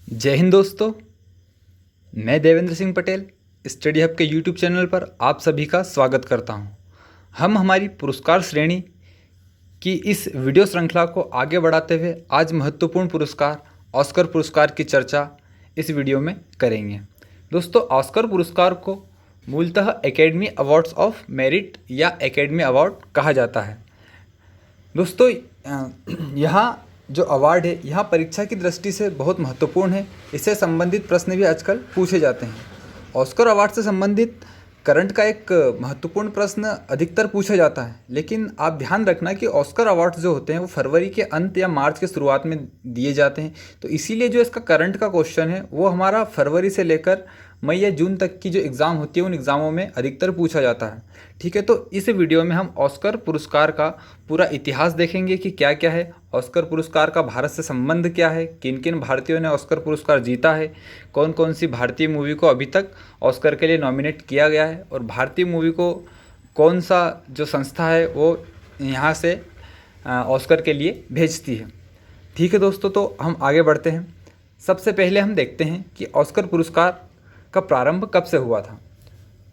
जय हिंद दोस्तों। मैं देवेंद्र सिंह पटेल स्टडी हब के यूट्यूब चैनल पर आप सभी का स्वागत करता हूं। हम हमारी पुरस्कार श्रेणी की इस वीडियो श्रृंखला को आगे बढ़ाते हुए आज महत्वपूर्ण पुरस्कार ऑस्कर पुरस्कार की चर्चा इस वीडियो में करेंगे। दोस्तों, ऑस्कर पुरस्कार को मूलतः एकेडमी अवार्ड्स ऑफ मेरिट या एकेडमी अवार्ड कहा जाता है। दोस्तों, यहाँ जो अवार्ड है यहाँ परीक्षा की दृष्टि से बहुत महत्वपूर्ण है। इससे संबंधित प्रश्न भी आजकल पूछे जाते हैं। ऑस्कर अवार्ड से संबंधित करंट का एक महत्वपूर्ण प्रश्न अधिकतर पूछा जाता है, लेकिन आप ध्यान रखना कि ऑस्कर अवार्ड्स जो होते हैं वो फरवरी के अंत या मार्च के शुरुआत में दिए जाते हैं। तो इसीलिए जो इसका करंट का क्वेश्चन है वो हमारा फरवरी से लेकर मई या जून तक की जो एग्ज़ाम होती है उन एग्ज़ामों में अधिकतर पूछा जाता है। ठीक है, तो इस वीडियो में हम ऑस्कर पुरस्कार का पूरा इतिहास देखेंगे कि क्या क्या है, ऑस्कर पुरस्कार का भारत से संबंध क्या है, किन किन भारतीयों ने ऑस्कर पुरस्कार जीता है, कौन कौन सी भारतीय मूवी को अभी तक ऑस्कर के लिए नॉमिनेट किया गया है और भारतीय मूवी को कौन सा जो संस्था है वो यहाँ से ऑस्कर के लिए भेजती है। ठीक है दोस्तों, तो हम आगे बढ़ते हैं। सबसे पहले हम देखते हैं कि ऑस्कर पुरस्कार का प्रारंभ कब से हुआ था।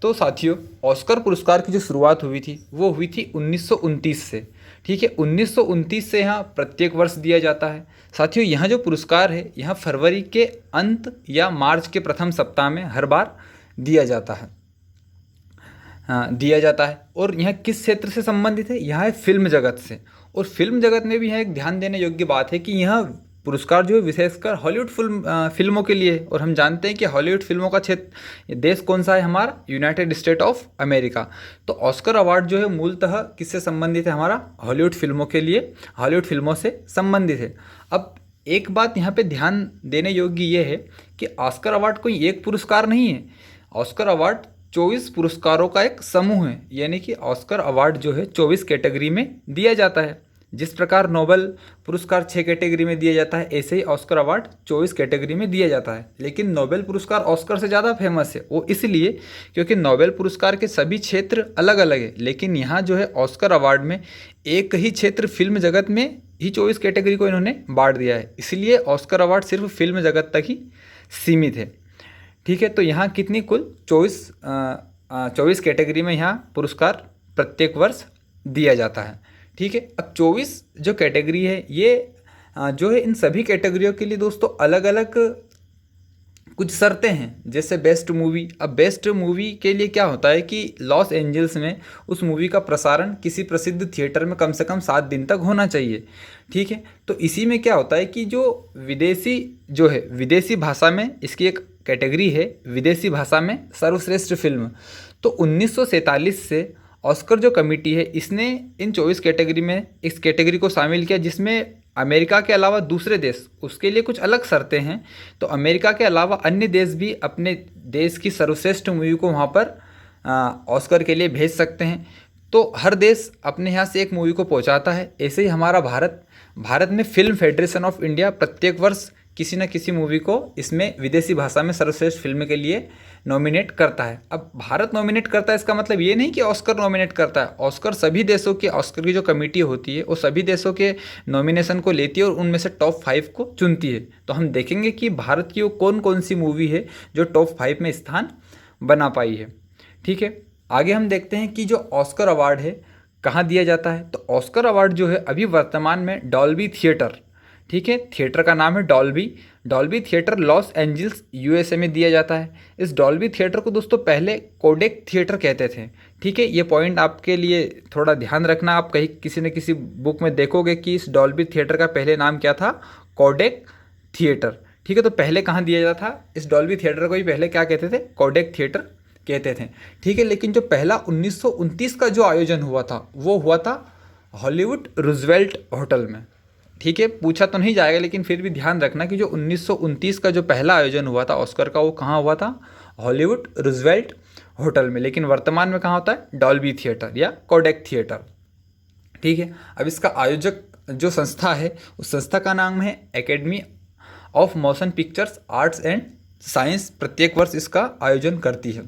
तो साथियों, ऑस्कर पुरस्कार की जो शुरुआत हुई थी वो हुई थी 1929 से। ठीक है, 1929 से यहाँ प्रत्येक वर्ष दिया जाता है। साथियों, यहाँ जो पुरस्कार है यहाँ फरवरी के अंत या मार्च के प्रथम सप्ताह में हर बार दिया जाता है। और यह किस क्षेत्र से संबंधित है? यह है फिल्म जगत से। और फिल्म जगत में भी यह एक ध्यान देने योग्य बात है कि यह पुरस्कार जो है विशेषकर हॉलीवुड फिल्मों के लिए। और हम जानते हैं कि हॉलीवुड फिल्मों का क्षेत्र देश कौन सा है? हमारा यूनाइटेड स्टेट ऑफ अमेरिका। तो ऑस्कर अवार्ड जो है मूलतः किससे संबंधित है? हमारा हॉलीवुड फिल्मों के लिए, हॉलीवुड फिल्मों से संबंधित है। अब एक बात यहाँ पे ध्यान देने योग्य ये है कि ऑस्कर अवार्ड कोई एक पुरस्कार नहीं है। ऑस्कर अवार्ड 24 पुरस्कारों का एक समूह है, यानी कि ऑस्कर अवार्ड जो है 24 कैटेगरी में दिया जाता है। जिस प्रकार नोबेल पुरस्कार 6 कैटेगरी में दिया जाता है, ऐसे ही ऑस्कर अवार्ड 24 कैटेगरी में दिया जाता है। लेकिन नोबेल पुरस्कार ऑस्कर से ज़्यादा फेमस है, वो इसलिए क्योंकि नोबेल पुरस्कार के सभी क्षेत्र अलग अलग है, लेकिन यहाँ जो है ऑस्कर अवार्ड में एक ही क्षेत्र फिल्म जगत में ही 24 कैटेगरी को इन्होंने बांट दिया है। इसलिए ऑस्कर अवार्ड सिर्फ फिल्म जगत तक ही सीमित है। ठीक है, तो यहाँ कितनी कुल 24 कैटेगरी में यहाँ पुरस्कार प्रत्येक वर्ष दिया जाता है। ठीक है, अब 24 जो कैटेगरी है ये जो है इन सभी कैटेगरियों के लिए दोस्तों अलग अलग कुछ शर्तें हैं। जैसे बेस्ट मूवी, अब बेस्ट मूवी के लिए क्या होता है कि लॉस एंजल्स में उस मूवी का प्रसारण किसी प्रसिद्ध थिएटर में कम से कम 7 दिन तक होना चाहिए। ठीक है, तो इसी में क्या होता है कि जो विदेशी भाषा में इसकी एक कैटेगरी है, विदेशी भाषा में सर्वश्रेष्ठ फिल्म। तो 1947 से ऑस्कर जो कमेटी है इसने इन 24 कैटेगरी में इस कैटेगरी को शामिल किया, जिसमें अमेरिका के अलावा दूसरे देश, उसके लिए कुछ अलग शर्तें हैं। तो अमेरिका के अलावा अन्य देश भी अपने देश की सर्वश्रेष्ठ मूवी को वहाँ पर ऑस्कर के लिए भेज सकते हैं। तो हर देश अपने यहाँ से एक मूवी को पहुँचाता है। ऐसे ही हमारा भारत में फिल्म फेडरेशन ऑफ इंडिया प्रत्येक वर्ष किसी न किसी मूवी को इसमें विदेशी भाषा में सर्वश्रेष्ठ फिल्म के लिए नॉमिनेट करता है। अब भारत नॉमिनेट करता है, इसका मतलब ये नहीं कि ऑस्कर नॉमिनेट करता है। ऑस्कर सभी देशों के, ऑस्कर की जो कमेटी होती है वो सभी देशों के नॉमिनेशन को लेती है और उनमें से टॉप 5 को चुनती है। तो हम देखेंगे कि भारत की वो कौन कौन सी मूवी है जो टॉप 5 में स्थान बना पाई है। ठीक है, आगे हम देखते हैं कि जो ऑस्कर अवार्ड है कहाँ दिया जाता है। तो ऑस्कर अवार्ड जो है अभी वर्तमान में डॉल्बी थिएटर, ठीक है, थिएटर का नाम है Dolby theatre, Los Angeles USA में दिया जाता है। इस डॉल्बी थिएटर को दोस्तों पहले कोडेक थिएटर कहते थे। ठीक है, ये पॉइंट आपके लिए थोड़ा ध्यान रखना। आप कहीं किसी न किसी बुक में देखोगे कि इस डॉल्बी थिएटर का पहले नाम क्या था? Kodak theatre. ठीक है, तो पहले कहाँ दिया जाता था? इस डॉल्बी थिएटर को ही पहले क्या कहते थे? कोडेक थिएटर कहते थे। ठीक है, लेकिन जो पहला 1929 का जो आयोजन हुआ था वो हुआ था हॉलीवुड रूजवेल्ट होटल में। ठीक है, पूछा तो नहीं जाएगा, लेकिन फिर भी ध्यान रखना कि जो 1929 का जो पहला आयोजन हुआ था ऑस्कर का वो कहाँ हुआ था? हॉलीवुड रूजवेल्ट होटल में। लेकिन वर्तमान में कहाँ होता है? डॉल्बी थिएटर या कोडेक थिएटर। ठीक है, अब इसका आयोजक जो संस्था है उस संस्था का नाम है academy of motion pictures arts and science. प्रत्येक वर्ष इसका आयोजन करती है।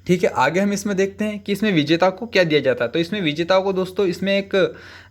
ठीक है, आगे हम इसमें देखते हैं कि इसमें विजेता को क्या दिया जाता है। तो इसमें विजेताओं को दोस्तों इसमें एक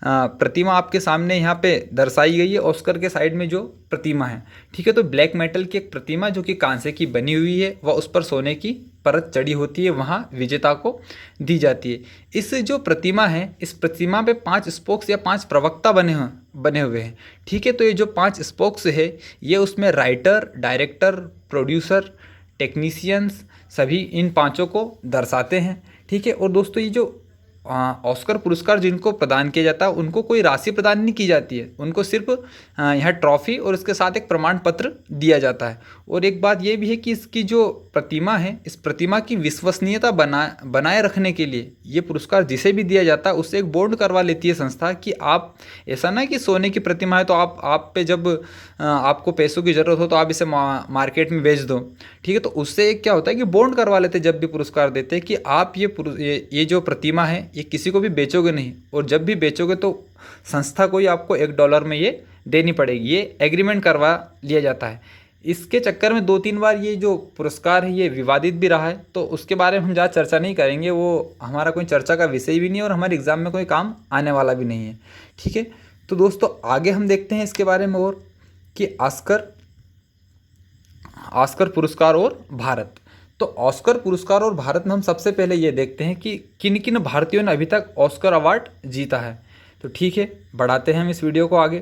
प्रतिमा आपके सामने यहाँ पे दर्शाई गई है, ऑस्कर के साइड में जो प्रतिमा है। ठीक है, तो ब्लैक मेटल की एक प्रतिमा जो कि कांसे की बनी हुई है व उस पर सोने की परत चढ़ी होती है, वहाँ विजेता को दी जाती है। इस जो प्रतिमा है, इस प्रतिमा पे 5 स्पोक्स या 5 प्रवक्ता बने हुए हैं। ठीक है, तो ये जो 5 स्पोक्स है ये उसमें राइटर, डायरेक्टर, प्रोड्यूसर, टेक्नीशियंस सभी इन पांचों को दर्शाते हैं। ठीक है, और दोस्तों ये जो ऑस्कर पुरस्कार जिनको प्रदान किया जाता है उनको कोई राशि प्रदान नहीं की जाती है, उनको सिर्फ यहाँ ट्रॉफी और उसके साथ एक प्रमाण पत्र दिया जाता है। और एक बात ये भी है कि इसकी जो प्रतिमा है, इस प्रतिमा की विश्वसनीयता बनाए रखने के लिए ये पुरस्कार जिसे भी दिया जाता है उससे एक बॉन्ड करवा लेती है संस्था कि आप ऐसा ना कि सोने की प्रतिमा है तो आप पे जब आपको पैसों की ज़रूरत हो तो आप इसे मार्केट में बेच दो। ठीक है, तो उससे एक क्या होता है कि बॉन्ड करवा लेते जब भी पुरस्कार देते हैं कि आप ये जो प्रतिमा है ये किसी को भी बेचोगे नहीं, और जब भी बेचोगे तो संस्था को ही आपको $1 में ये देनी पड़ेगी। ये एग्रीमेंट करवा लिया जाता है। इसके चक्कर में 2-3 बार ये जो पुरस्कार है ये विवादित भी रहा है, तो उसके बारे में हम ज़्यादा चर्चा नहीं करेंगे, वो हमारा कोई चर्चा का विषय भी नहीं है और हमारे एग्ज़ाम में कोई काम आने वाला भी नहीं है। ठीक है, तो दोस्तों आगे हम देखते हैं इसके बारे में और कि ऑस्कर पुरस्कार और भारत। तो ऑस्कर पुरस्कार और भारत में हम सबसे पहले ये देखते हैं कि किन किन भारतीयों ने अभी तक ऑस्कर अवार्ड जीता है। तो ठीक है, बढ़ाते हैं हम इस वीडियो को आगे।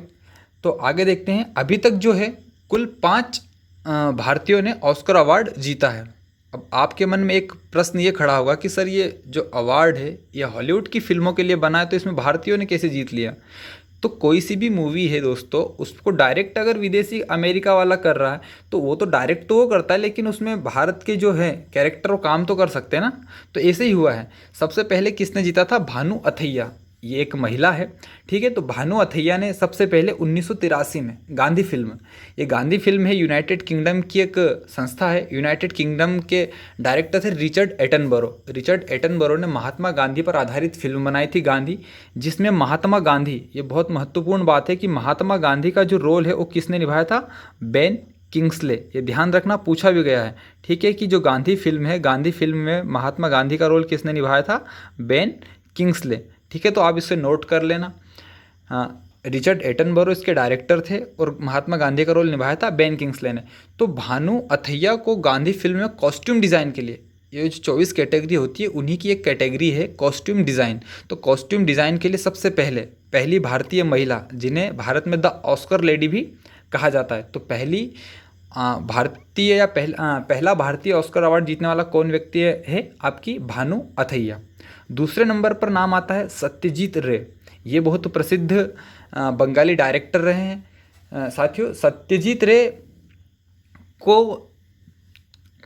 तो आगे देखते हैं, अभी तक जो है कुल 5 भारतीयों ने ऑस्कर अवार्ड जीता है। अब आपके मन में एक प्रश्न ये खड़ा होगा कि सर ये जो अवार्ड है ये हॉलीवुड की फिल्मों के लिए बना है, तो इसमें भारतीयों ने कैसे जीत लिया। तो कोई सी भी मूवी है दोस्तों, उसको डायरेक्ट अगर विदेशी अमेरिका वाला कर रहा है तो वो तो डायरेक्ट तो वो करता है, लेकिन उसमें भारत के जो है कैरेक्टर वो काम तो कर सकते हैं ना। तो ऐसे ही हुआ है। सबसे पहले किसने जीता था, भानु अथैया, ये एक महिला है। ठीक है, तो भानु अथैया ने सबसे पहले 1983 में गांधी फिल्म, ये गांधी फिल्म है यूनाइटेड किंगडम की एक संस्था है। यूनाइटेड किंगडम के डायरेक्टर थे रिचर्ड एटनबरो ने महात्मा गांधी पर आधारित फिल्म बनाई थी गांधी, जिसमें महात्मा गांधी, ये बहुत महत्वपूर्ण बात है कि महात्मा गांधी का जो रोल है वो किसने निभाया था, बेन किंग्सले। ये ध्यान रखना, पूछा भी गया है। ठीक है, कि जो गांधी फिल्म है, गांधी फिल्म में महात्मा गांधी का रोल किसने निभाया था, बेन किंग्सले। ठीक है, तो आप इसे नोट कर लेना। रिचर्ड एटनबरो इसके डायरेक्टर थे और महात्मा गांधी का रोल निभाया था बेन किंग्सले ने। तो भानु अथैया को गांधी फिल्म में कॉस्ट्यूम डिज़ाइन के लिए, ये जो 24 कैटेगरी होती है उन्हीं की एक कैटेगरी है कॉस्ट्यूम डिज़ाइन। तो कॉस्ट्यूम डिज़ाइन के लिए सबसे पहली भारतीय महिला, जिन्हें भारत में द ऑस्कर लेडी भी कहा जाता है। तो पहली भारतीय या पहला भारतीय ऑस्कर अवार्ड जीतने वाला कौन व्यक्ति है, आपकी भानु अथैया। दूसरे नंबर पर नाम आता है सत्यजीत रे। ये बहुत प्रसिद्ध बंगाली डायरेक्टर रहे हैं। साथियों, सत्यजीत रे को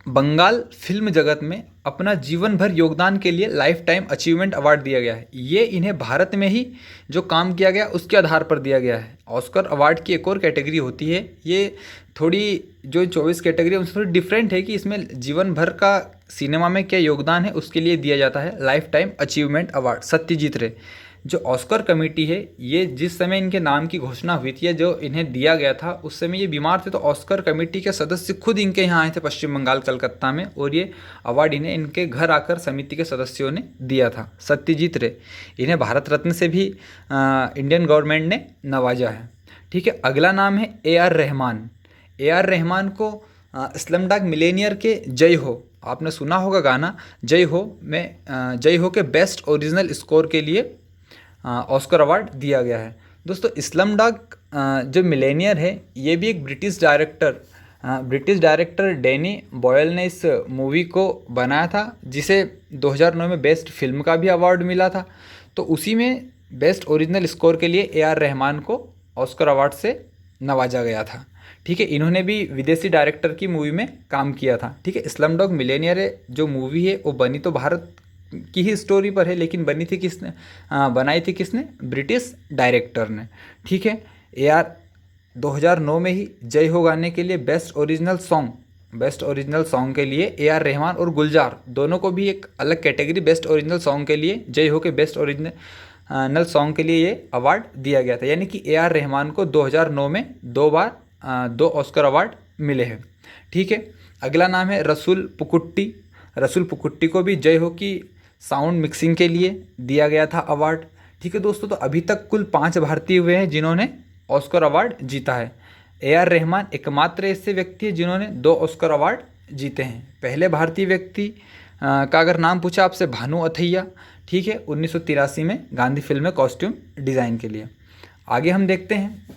बंगाल फिल्म जगत में अपना जीवन भर योगदान के लिए लाइफ टाइम अचीवमेंट अवार्ड दिया गया है। ये इन्हें भारत में ही जो काम किया गया उसके आधार पर दिया गया है। ऑस्कर अवार्ड की एक और कैटेगरी होती है, ये थोड़ी जो 24 कैटेगरी है उनसे थोड़ी डिफरेंट है कि इसमें जीवन भर का सिनेमा में क्या योगदान है उसके लिए दिया जाता है life time achievement award. Satyajit रे, जो ऑस्कर कमेटी है, ये जिस समय इनके नाम की घोषणा हुई थी, जो इन्हें दिया गया था उस समय ये बीमार थे, तो ऑस्कर कमेटी के सदस्य खुद इनके यहाँ आए थे पश्चिम बंगाल कलकत्ता में, और ये अवार्ड इन्हें इनके घर आकर समिति के सदस्यों ने दिया था। सत्यजीत रे, इन्हें भारत रत्न से भी इंडियन गवर्नमेंट ने नवाजा है। ठीक है, अगला नाम है AR रहमान। AR रहमान को स्लमडॉग मिलेनियर के जय हो, आपने सुना होगा गाना जय हो में, जय हो के बेस्ट ओरिजिनल स्कोर के लिए ऑस्कर अवार्ड दिया गया है। दोस्तों, स्लमडॉग जो मिलेनियर है ये भी एक ब्रिटिश डायरेक्टर डैनी बॉयल ने इस मूवी को बनाया था, जिसे 2009 में बेस्ट फिल्म का भी अवार्ड मिला था। तो उसी में बेस्ट ओरिजिनल स्कोर के लिए AR रहमान को ऑस्कर अवार्ड से नवाजा गया था। ठीक है, इन्होंने भी विदेशी डायरेक्टर की मूवी में काम किया था। ठीक है, स्लमडॉग मिलेनियर जो मूवी है वो बनी तो भारत की ही स्टोरी पर है, लेकिन बनाई थी किसने, ब्रिटिश डायरेक्टर ने। ठीक है, AR 2009 में ही जय हो गाने के लिए बेस्ट ओरिजिनल सॉन्ग के लिए AR रहमान और गुलजार दोनों को भी एक अलग कैटेगरी बेस्ट ओरिजिनल सॉन्ग के लिए, जय हो के बेस्ट ओरिजिनल सॉन्ग के लिए ये अवार्ड दिया गया था। यानी कि AR रहमान को 2009 में 2 ऑस्कर अवार्ड मिले हैं। ठीक है, अगला नाम है रसूल पुकुट्टी। रसुल पुकुट्टी को भी जय हो की साउंड मिक्सिंग के लिए दिया गया था अवार्ड। ठीक है दोस्तों, तो अभी तक कुल 5 भारतीय हुए हैं जिन्होंने ऑस्कर अवार्ड जीता है। AR रहमान एकमात्र ऐसे व्यक्ति है जिन्होंने 2 ऑस्कर अवार्ड जीते हैं। पहले भारतीय व्यक्ति का अगर नाम पूछा आपसे, भानु अथैया, ठीक है, 1983 में गांधी फिल्म में कॉस्ट्यूम डिज़ाइन के लिए। आगे हम देखते हैं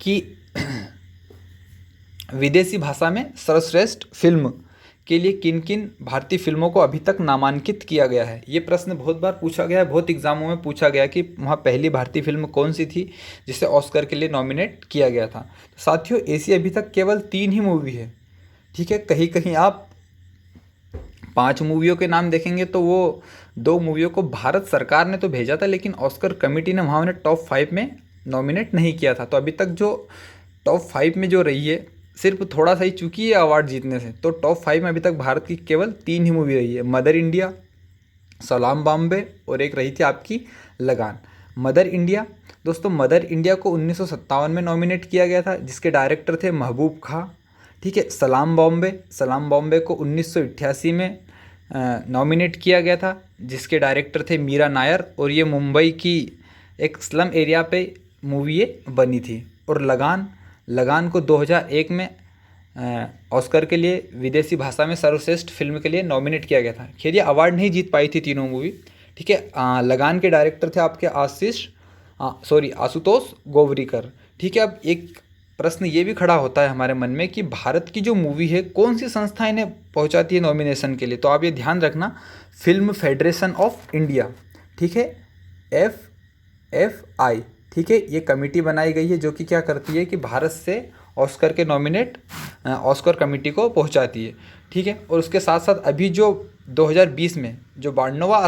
कि विदेशी भाषा में सर्वश्रेष्ठ फिल्म के लिए किन किन भारतीय फिल्मों को अभी तक नामांकित किया गया है। ये प्रश्न बहुत बार पूछा गया है, बहुत एग्जामों में पूछा गया कि वहाँ पहली भारतीय फिल्म कौन सी थी जिसे ऑस्कर के लिए नॉमिनेट किया गया था। तो साथियों, ऐसी अभी तक केवल 3 ही मूवी है। ठीक है, कहीं कहीं आप 5 मूवियों के नाम देखेंगे तो वो 2 मूवियों को भारत सरकार ने तो भेजा था, लेकिन ऑस्कर कमेटी ने वहाँ उन्हें टॉप 5 में नॉमिनेट नहीं किया था। तो अभी तक जो टॉप 5 में जो रही है, सिर्फ थोड़ा सा ही चूकी है अवार्ड जीतने से। तो टॉप 5 में अभी तक भारत की केवल 3 ही मूवी रही है, मदर इंडिया, सलाम बॉम्बे और एक रही थी आपकी लगान। मदर इंडिया, दोस्तों मदर इंडिया को 1957 में नॉमिनेट किया गया था, जिसके डायरेक्टर थे महबूब खां। ठीक है, सलाम बॉम्बे को 1988 में नॉमिनेट किया गया था, जिसके डायरेक्टर थे मीरा नायर, और ये मुंबई की एक स्लम एरिया पे मूवी ये बनी थी। और लगान को 2001 में ऑस्कर के लिए विदेशी भाषा में सर्वश्रेष्ठ फिल्म के लिए नॉमिनेट किया गया था। खैर ये अवार्ड नहीं जीत पाई थी तीनों मूवी। ठीक है, लगान के डायरेक्टर थे आपके आशुतोष गोवरीकर। ठीक है, अब एक प्रश्न ये भी खड़ा होता है हमारे मन में कि भारत की जो मूवी है कौन सी संस्था इन्हें पहुंचाती है नॉमिनेशन के लिए। तो आप ये ध्यान रखना, फिल्म फेडरेशन ऑफ इंडिया, ठीक है, FFI, ठीक है, ये कमेटी बनाई गई है जो कि क्या करती है कि भारत से ऑस्कर के नॉमिनेट ऑस्कर कमेटी को पहुंचाती है। ठीक है, और उसके साथ साथ अभी जो 2020 में जो 92वां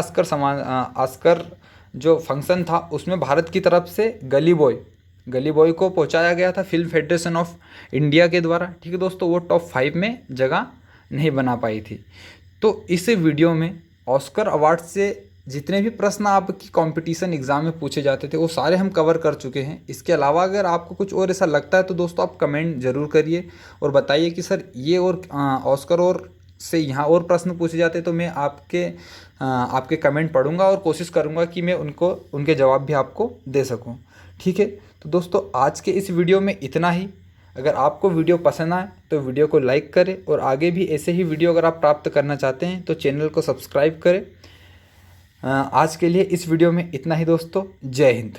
ऑस्कर जो फंक्शन था, उसमें भारत की तरफ से गली बॉय को पहुंचाया गया था फिल्म फेडरेशन ऑफ इंडिया के द्वारा। ठीक है दोस्तों, वो टॉप 5 में जगह नहीं बना पाई थी। तो इस वीडियो में ऑस्कर अवार्ड से जितने भी प्रश्न आपकी कंपटीशन एग्जाम में पूछे जाते थे वो सारे हम कवर कर चुके हैं। इसके अलावा अगर आपको कुछ और ऐसा लगता है तो दोस्तों आप कमेंट ज़रूर करिए और बताइए कि सर ये और ऑस्कर और से यहाँ और प्रश्न पूछे जाते तो मैं आपके कमेंट पढ़ूंगा और कोशिश करूंगा कि मैं उनके जवाब भी आपको दे सकूं। ठीक है, तो दोस्तों आज के इस वीडियो में इतना ही। अगर आपको वीडियो पसंद आए तो वीडियो को लाइक करें और आगे भी ऐसे ही वीडियो अगर आप प्राप्त करना चाहते हैं तो चैनल को सब्सक्राइब करें। आज के लिए इस वीडियो में इतना ही दोस्तों। जय हिंद।